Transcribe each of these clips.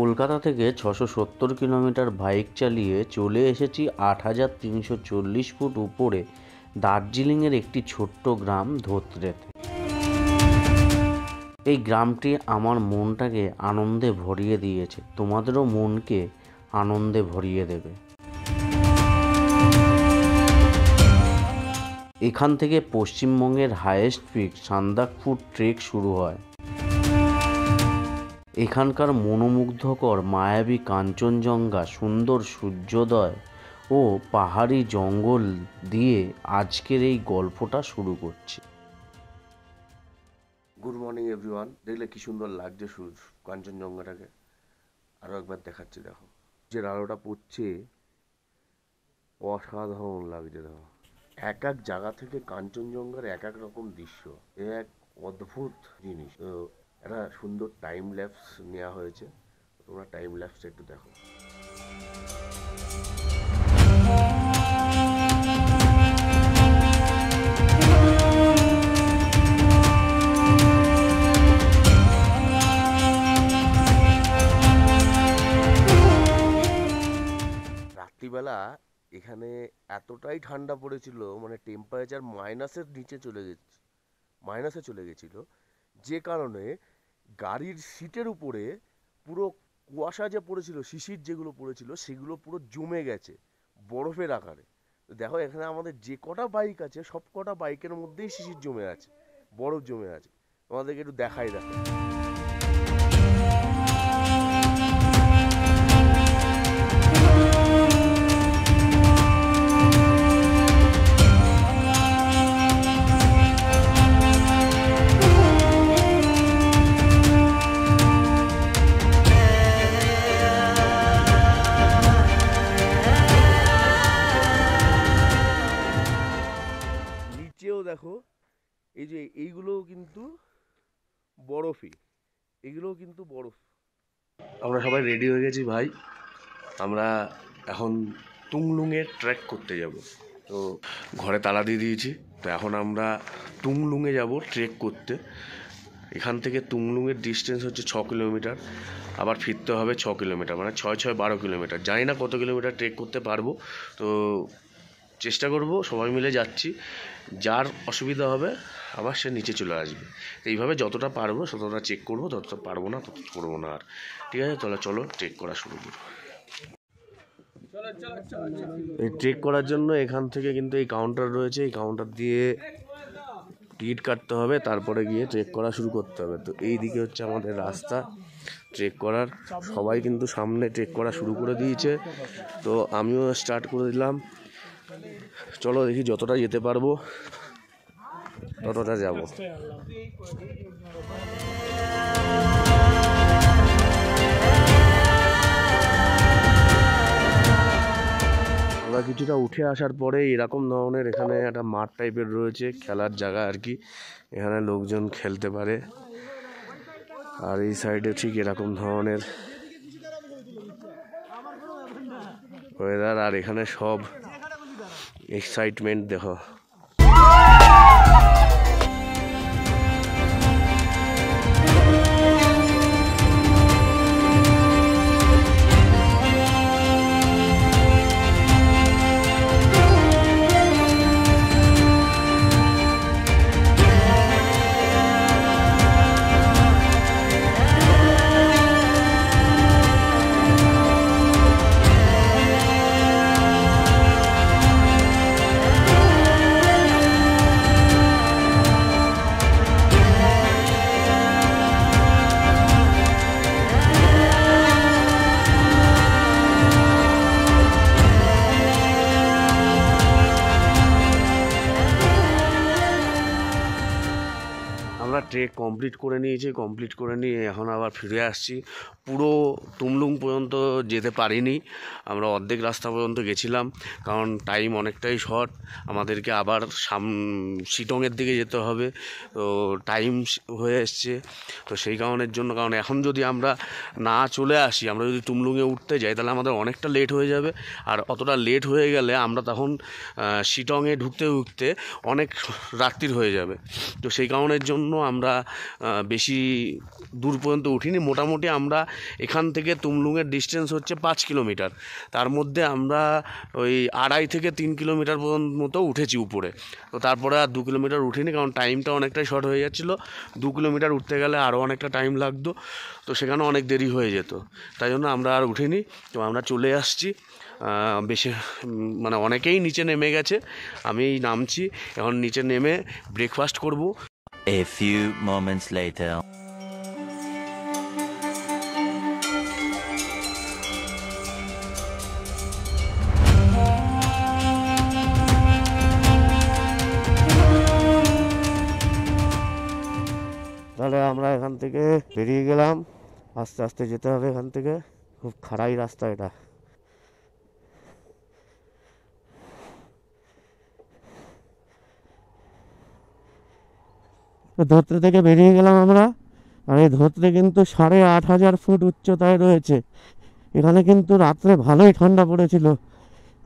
কলকাতা থেকে ৬৭০ kilometre bike চালিয়ে চলে এসেছি ৮,৩৪০ ফুট উপরে দার্জিলিংয়ের একটি ছোট্ট গ্রাম ধোত্রেতে। এই গ্রামটি আমার মনটাকে আনন্দে ভরিয়ে দিয়েছে, তোমাদেরও মনকে আনন্দে ভরিয়ে দেবে। এখান থেকে পশ্চিমবঙ্গের হাইয়েস্ট পিক সান্দাকফু ট্রেক শুরু হয়। এখানকার মনোমুগ্ধকর মায়াবী কাঞ্চনজঙ্ঘা, সুন্দর সূর্যোদয় ও পাহাড়ি জঙ্গল দিয়ে আজকের এই গল্পটা শুরু করছি। Good morning everyone. দেখলে কি সুন্দর লাগছে কাঞ্চনজঙ্ঘাটাকে। আরও একবার দেখাচ্ছি, দেখো যে আলোটা পড়ছে, অসাধারণ লাগছে। দেখো এক এক জায়গা থেকে কাঞ্চনজঙ্ঘার এক এক রকম দৃশ্য, এক অদ্ভুত জিনিস। তো একটা সুন্দর টাইম ল্যাপস নেওয়া হয়েছে, তোমরা টাইম ল্যাপসটা একটু দেখো। রাত্রিবেলা এখানে এতটাই ঠান্ডা পড়েছিল, মানে টেম্পারেচার মাইনাসে চলে গেছিল, যে কারণে গাড়ির সিটের উপরে পুরো কুয়াশা যে পড়েছিল, শিশির যেগুলো পড়েছিল, সেগুলো পুরো জমে গেছে বরফের আকারে। দেখো এখানে আমাদের যে কটা বাইক আছে, সব কটা বাইকের মধ্যেই শিশির জমে আছে, বরফ জমে আছে। তোমাদেরকে একটু দেখাই। দেখো দেখো, এই যে এইগুলোও কিন্তু বরফই, এগুলোও কিন্তু বরফ। আমরা সবাই রেডি হয়ে গেছি ভাই, আমরা এখন তুংলুঙে ট্রেক করতে যাব। তো ঘরে তালা দিয়ে দিয়েছি, তো এখন আমরা তুংলুঙে যাব ট্রেক করতে। এখান থেকে তুংলুঙের ডিস্টেন্স হচ্ছে 6 কিলোমিটার, আবার ফিরতে হবে 6 কিলোমিটার, মানে 6×6 = 12 কিলোমিটার। জানি না কত কিলোমিটার ট্রেক করতে পারবো, তো চেষ্টা করব, সবাই মিলে যাচ্ছি। যার অসুবিধা হবে আবার সে নিচে চলে আসবে। এইভাবে যতটা পারবো ততটা চেক করবো, যতটা পারবো না তত করবো না। আর ঠিক আছে, তাহলে চলো ট্রেক করা শুরু করবো। এই ট্রেক করার জন্য এখান থেকে কিন্তু এই কাউন্টার রয়েছে, এই কাউন্টার দিয়ে টিকিট কাটতে হবে, তারপরে গিয়ে ট্রেক করা শুরু করতে হবে। তো এই দিকে হচ্ছে আমাদের রাস্তা ট্রেক করার। সবাই কিন্তু সামনে ট্রেক করা শুরু করে দিয়েছে, তো আমিও স্টার্ট করে দিলাম। চলো দেখি যতটা যেতে পারবো ততটা যাব। আমরা কিছুটা উঠে আসার পরে এরকম ধরনের এখানে একটা মাঠ টাইপের রয়েছে, খেলার জায়গা আর কি। এখানে লোকজন খেলতে পারে। আর এই সাইডে ঠিক এরকম ধরনের ওয়েদার, আর এখানে সব এক্সাইটমেন্ট দেখো। ট্রেক কমপ্লিট করে নিয়েছি, কমপ্লিট করে নিয়ে এখন আবার ফিরে আসছি। পুরো তুমলুং পর্যন্ত যেতে পারিনি, আমরা অর্ধেক রাস্তা পর্যন্ত গেছিলাম, কারণ টাইম অনেকটাই শর্ট। আমাদেরকে আবার শিটংয়ের দিকে যেতে হবে, তো টাইম হয়ে এসছে। তো সেই কারণের জন্য, কারণ এখন যদি আমরা না চলে আসি, আমরা যদি তুমলুঙে উঠতে যাই, তাহলে আমাদের অনেকটা লেট হয়ে যাবে। আর অতটা লেট হয়ে গেলে আমরা তখন শিটংয়ে ঢুকতে ঢুকতে অনেক রাত্রির হয়ে যাবে। তো সেই কারণের জন্য আমরা বেশি দূর পর্যন্ত উঠিনি। মোটামুটি আমরা এখান থেকে তুমলুঙের ডিস্টেন্স হচ্ছে 5 কিলোমিটার, তার মধ্যে আমরা ওই 2.5 থেকে 3 কিলোমিটার মতো উঠেছি উপরে। তো তারপরে আর 2 কিলোমিটার উঠিনি, কারণ টাইমটা অনেকটাই শর্ট হয়ে যাচ্ছিলো। 2 কিলোমিটার উঠতে গেলে আরও অনেকটা টাইম লাগতো, তো সেখানে অনেক দেরি হয়ে যেত, তাই জন্য আমরা আর উঠিনি। তো আমরা চলে আসছি, বেশি মানে অনেকেই নিচে নেমে গেছে, আমি নামছি এখন। নিচে নেমে ব্রেকফাস্ট করব। A few moments later. তাহলে আমরা এখান থেকে বেরিয়ে গেলাম, আস্তে আস্তে যেতে হবে এখান থেকে, খুব খাড়াই রাস্তা এটা। ধোত্রে থেকে বেরিয়ে গেলাম আমরা, আর এই ধোত্রে কিন্তু 8,500 ফুট উচ্চতায় রয়েছে। এখানে কিন্তু রাত্রে ভালোই ঠান্ডা পড়েছিল,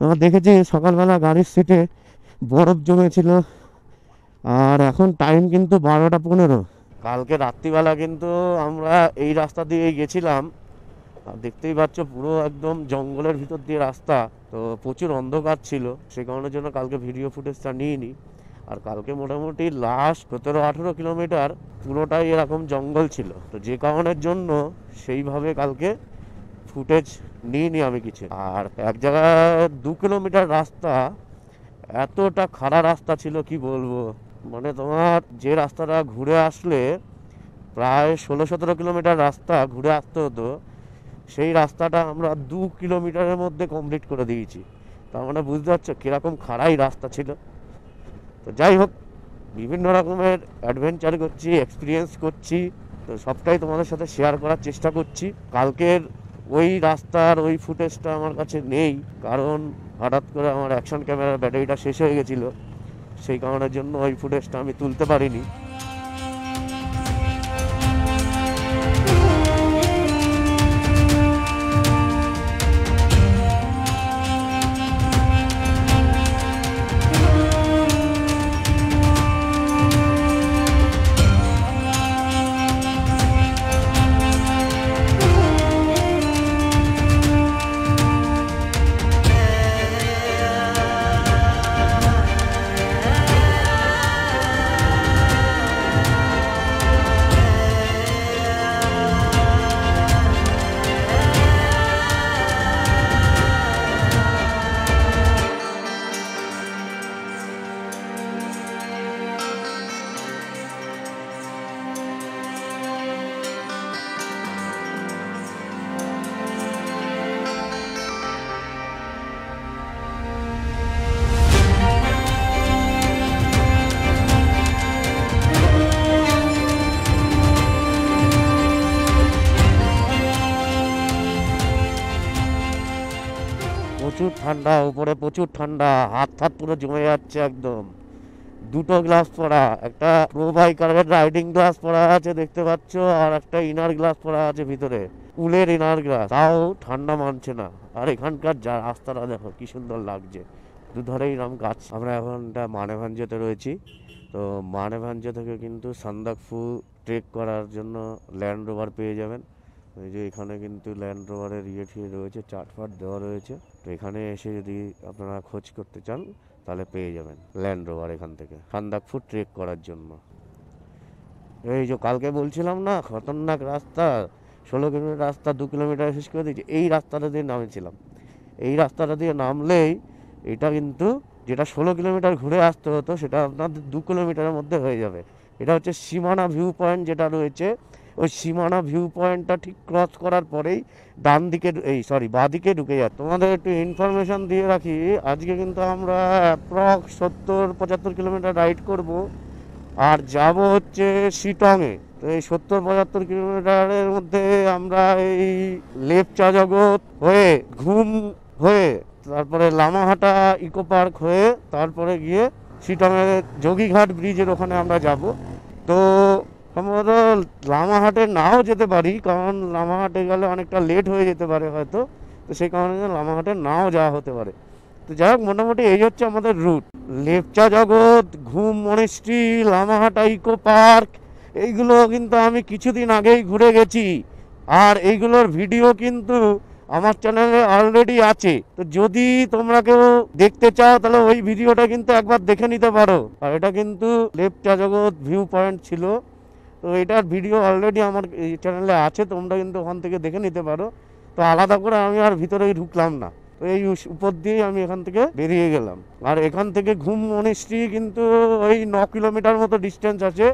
আমরা দেখেছি সকালবেলা গাড়ির সিটে বরফ জমেছিল। আর এখন টাইম কিন্তু 12টা 15। কালকে রাত্রিবেলা কিন্তু আমরা এই রাস্তা দিয়ে গেছিলাম, আর দেখতেই পাচ্ছ পুরো একদম জঙ্গলের ভিতর দিয়ে রাস্তা, তো প্রচুর অন্ধকার ছিল, সে কারণের জন্য কালকে ভিডিও ফুটেজটা নিইনি। আর কালকে মোটামুটি লাস্ট 17-18 কিলোমিটার পুরোটাই এরকম জঙ্গল ছিল, তো যে কারণের জন্য সেইভাবে কালকে ফুটেজ নিইনি আমি কিছু। আর এক জায়গায় 2 কিলোমিটার রাস্তা, এতটা খাড়া রাস্তা ছিল কি বলবো, মানে তোমার যে রাস্তাটা ঘুরে আসলে প্রায় 16-17 কিলোমিটার রাস্তা ঘুরে আসতে হতো, সেই রাস্তাটা আমরা 2 কিলোমিটারের মধ্যে কমপ্লিট করে দিয়েছি। তার মানে বুঝতে পারছো কীরকম খাড়াই রাস্তা ছিল। তো যাই হোক, বিভিন্ন রকমের অ্যাডভেঞ্চার করছি, এক্সপিরিয়েন্স করছি, তো সবটাই তোমাদের সাথে শেয়ার করার চেষ্টা করছি। কালকের ওই রাস্তার ওই ফুটেজটা আমার কাছে নেই, কারণ হঠাৎ করে আমার অ্যাকশন ক্যামেরার ব্যাটারিটা শেষ হয়ে গেছিলো, সেই কারণের জন্য ওই ফুটেজটা আমি তুলতে পারিনি। প্রচুর ঠান্ডা, উপরে প্রচুর ঠান্ডা, হাত হাত পুরো জমে যাচ্ছে একদম। দুটো গ্লাস পরা, একটা প্রো বাইকারের রাইডিং গ্লাস পরা আছে দেখতে পাচ্ছ, আর একটা ইনার গ্লাস পরা আছে ভিতরে, উলের ইনার গ্লাস, তাও ঠান্ডা মানছে না। আর এখানকার যা রাস্তাটা দেখো কি সুন্দর লাগছে, দুধারেই এরকম গাছ। আমরা এখন মানেভাঞ্জতে রয়েছি, তো মানেভাঞ্জ থেকে কিন্তু সান্দাকফু ট্রেক করার জন্য ল্যান্ড রোভার পেয়ে যাবেন। এই যে এখানে কিন্তু ল্যান্ড রোভারের ঠিয়ে রয়েছে, চার্ট ফাট দেওয়া রয়েছে, তো এখানে এসে যদি আপনারা খোঁজ করতে চান তাহলে পেয়ে যাবেন ল্যান্ড রোভার এখান থেকে সান্দাকফু ট্রেক করার জন্য। এই যে কালকে বলছিলাম না খতরনাক রাস্তা, 16 কিলোমিটার রাস্তা 2 কিলোমিটার শেষ করে দিয়েছি, এই রাস্তাটা দিয়ে নামেছিলাম। এই রাস্তাটা দিয়ে নামলেই এটা কিন্তু যেটা 16 কিলোমিটার ঘুরে আসতে হতো সেটা আপনাদের 2 কিলোমিটারের মধ্যে হয়ে যাবে। এটা হচ্ছে সীমানা ভিউ পয়েন্ট যেটা রয়েছে, ওই সীমানা ভিউ পয়েন্টটা ঠিক ক্রস করার পরেই ডান দিকে বাঁ দিকে ঢুকে যায়। তোমাদের একটু ইনফরমেশন দিয়ে রাখি, আজকে কিন্তু আমরা অ্যাপ্রক্স 70-75 কিলোমিটার রাইড করব, আর যাব হচ্ছে শিটংয়ে। তো এই 70-75 কিলোমিটারের মধ্যে আমরা এই লেপচা জগৎ হয়ে, ঘুম হয়ে, তারপরে লামাহাটা ইকো পার্ক হয়ে, তারপরে গিয়ে শিটংয়ের যোগীঘাট ব্রিজের ওখানে আমরা যাব। তো সম্ভবত লামাহাটে নাও যেতে পারি, কারণ লামাহাটে গেলে অনেকটা লেট হয়ে যেতে পারে হয়তো, তো সেই কারণে লামাহাটে নাও যাওয়া হতে পারে। তো যাই হোক, মোটামুটি এই হচ্ছে আমাদের রুট, লেপচা জগৎ, ঘুম মনেস্ট্রি, লামাহাটা ইকো পার্ক, এইগুলো কিন্তু আমি কিছুদিন আগেই ঘুরে গেছি, আর এইগুলোর ভিডিও কিন্তু আমার চ্যানেলে অলরেডি আছে। তো যদি তোমরা কেউ দেখতে চাও তাহলে ওই ভিডিওটা কিন্তু একবার দেখে নিতে পারো। আর এটা কিন্তু লেক চা জগৎ ভিউ পয়েন্ট ছিল, তো এটার ভিডিও অলরেডি আমার এই চ্যানেলে আছে, তোমরা কিন্তু ওখান থেকে দেখে নিতে পারো। তো আলাদা করে আমি আর ভিতরে ঢুকলাম না, তো এই উপর দিয়েই আমি এখান থেকে বেরিয়ে গেলাম। আর এখান থেকে ঘুম মনিস্ট্রি কিন্তু ওই 9 কিলোমিটার মতো ডিস্টেন্স আছে।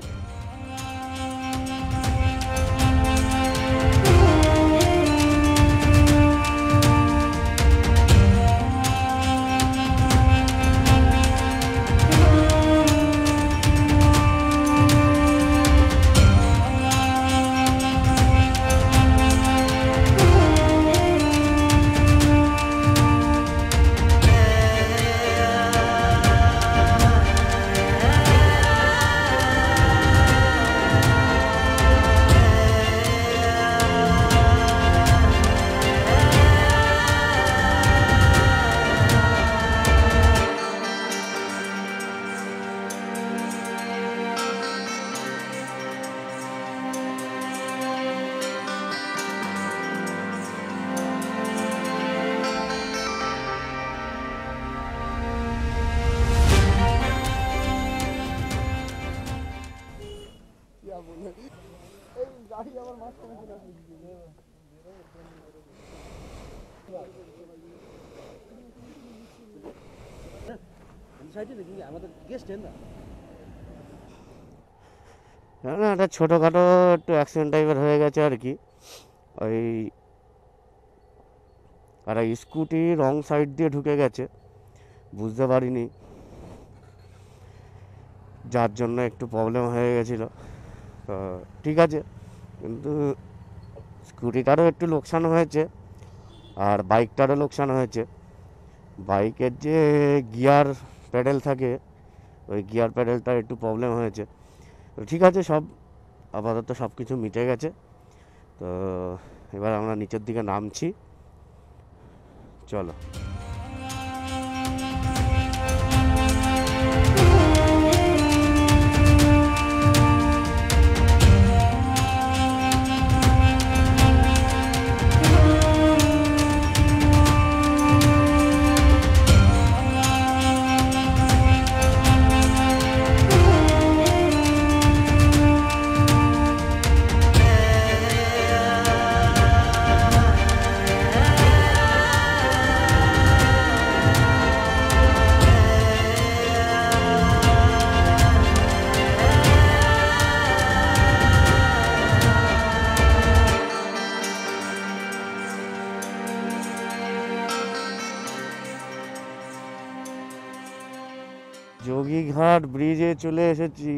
না না, এটা ছোটোখাটো একটু অ্যাক্সিডেন্ট টাইপের হয়ে গেছে আর কি। ওই আর স্কুটি রং সাইড দিয়ে ঢুকে গেছে, বুঝতে পারিনি, যার জন্য একটু প্রবলেম হয়ে গেছিলো। তো ঠিক আছে, কিন্তু স্কুটিটারও একটু লোকসান হয়েছে আর বাইকটারও লোকসান হয়েছে। বাইকের যে গিয়ার প্যাডেল থাকে, ওই গিয়ার প্যাডেলটার একটু প্রবলেম হয়েছে। তো ঠিক আছে, সব আপাতত সব কিছু মিটে গেছে। তো এবার আমরা নিচের দিকে নামছি, চলো। যোগীঘাট ব্রিজে চলে এসেছি।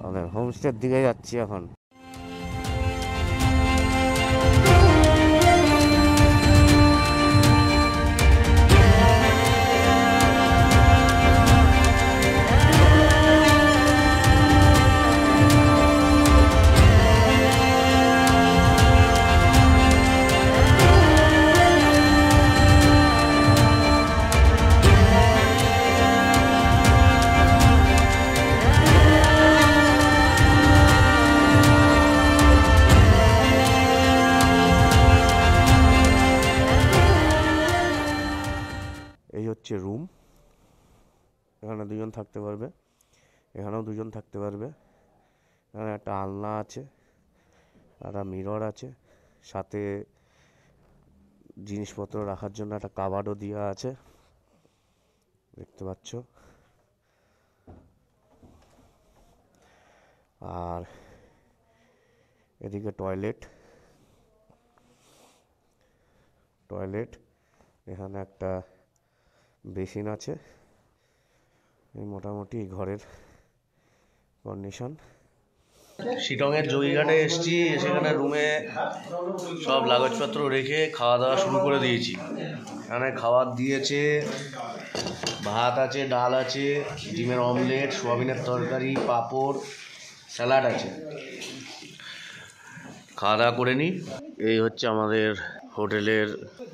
আমাদের হোমস্টের দিকে যাচ্ছি এখন। এই হচ্ছে রুম, এখানে দুজন থাকতে পারবে, এখানেও দুজন থাকতে পারবে। এখানে একটা আলনা আছে, একটা মিরর আছে, সাথে জিনিসপত্র রাখার জন্য একটা কাবার্ডও দেওয়া আছে, দেখতে পাচ্ছ। আর এদিকে টয়লেট, এখানে একটা বেসিন আছে। এই মোটামুটি ঘরের কন্ডিশন। শিটংয়ের যোগীঘাটে এসেছি, সেখানে রুমে সব কাগজপত্র রেখে খাওয়া দাওয়া শুরু করে দিয়েছি। এখানে খাবার দিয়েছে, ভাত আছে, ডাল আছে, ডিমের অমলেট, সোয়াবিনের তরকারি, পাঁপড়, স্যালাড আছে। খাওয়া দাওয়া করে নিই। এই হচ্ছে আমাদের হোটেলের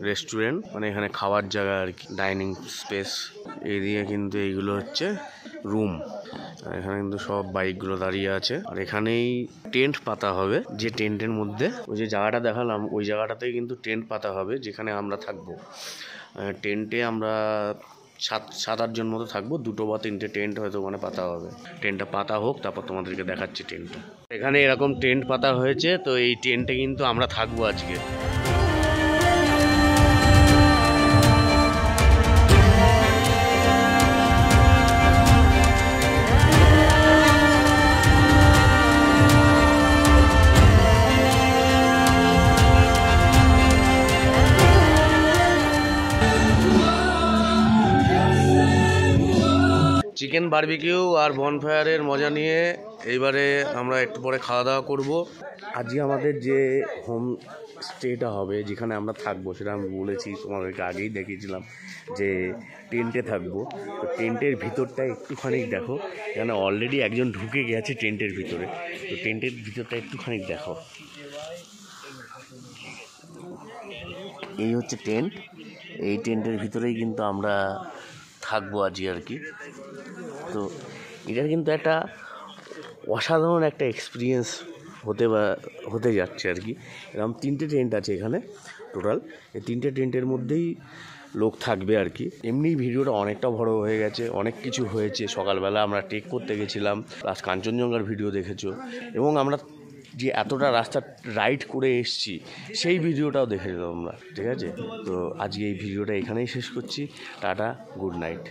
রেস্টুরেন্ট, মানে এখানে খাওয়ার জায়গা আর কি, ডাইনিং স্পেস। এইদিকে কিন্তু এইগুলো হচ্ছে রুম। এখানে কিন্তু সব বাইকগুলো দাঁড়িয়ে আছে, আর এখানেই টেন্ট পাতা হবে। যে টেন্টের মধ্যে ওই যে জায়গাটা দেখালাম, ওই জায়গাটাতেই কিন্তু টেন্ট পাতা হবে, যেখানে আমরা থাকবো। টেন্টে আমরা 7-8 জন মতো থাকবো। 2 বা 3টে টেন্ট হয়তো ওখানে পাতা হবে। টেন্টটা পাতা হোক, তারপর তোমাদেরকে দেখাচ্ছি টেন্টটা। এখানে এরকম টেন্ট পাতা হয়েছে, তো এই টেন্টে কিন্তু আমরা থাকবো আজকে। চিকেন বারবিকিউ আর বনফায়ারের মজা নিয়ে এইবারে আমরা একটু পরে খাওয়া দাওয়া করব। আজকে আমাদের যে হোম স্টেটা হবে, যেখানে আমরা থাকবো, সেটা আমি বলেছি তোমাদেরকে, আগেই দেখিয়েছিলাম যে টেন্টে থাকবো। তো টেন্টের ভিতরটা একটুখানি দেখো, এখানে অলরেডি একজন ঢুকে গেছে টেন্টের ভিতরে। তো টেন্টের ভিতরটা একটুখানি দেখো। এই হচ্ছে টেন্ট। এই টেন্টের ভিতরেই কিন্তু আমরা থাকবো আজকে আর কি। তো এটা কিন্তু একটা অসাধারণ একটা এক্সপিরিয়েন্স হতে যাচ্ছে আর কি। এরকম 3টে টেন্ট আছে এখানে টোটাল। এই 3টে টেন্টের মধ্যেই লোক থাকবে আর কি। এমনি ভিডিওটা অনেকটা বড় হয়ে গেছে, অনেক কিছু হয়েছে। সকালবেলা আমরা টেক করতে গেছিলাম, প্লাস কাঞ্চনজঙ্ঘার ভিডিও দেখেছো, এবং আমরা যে এতটা রাস্তা রাইড করে এসছি সেই ভিডিওটাও দেখেছো তোমরা, ঠিক আছে? তো আজকে এই ভিডিওটা এখানেই শেষ করছি। Tata, good night.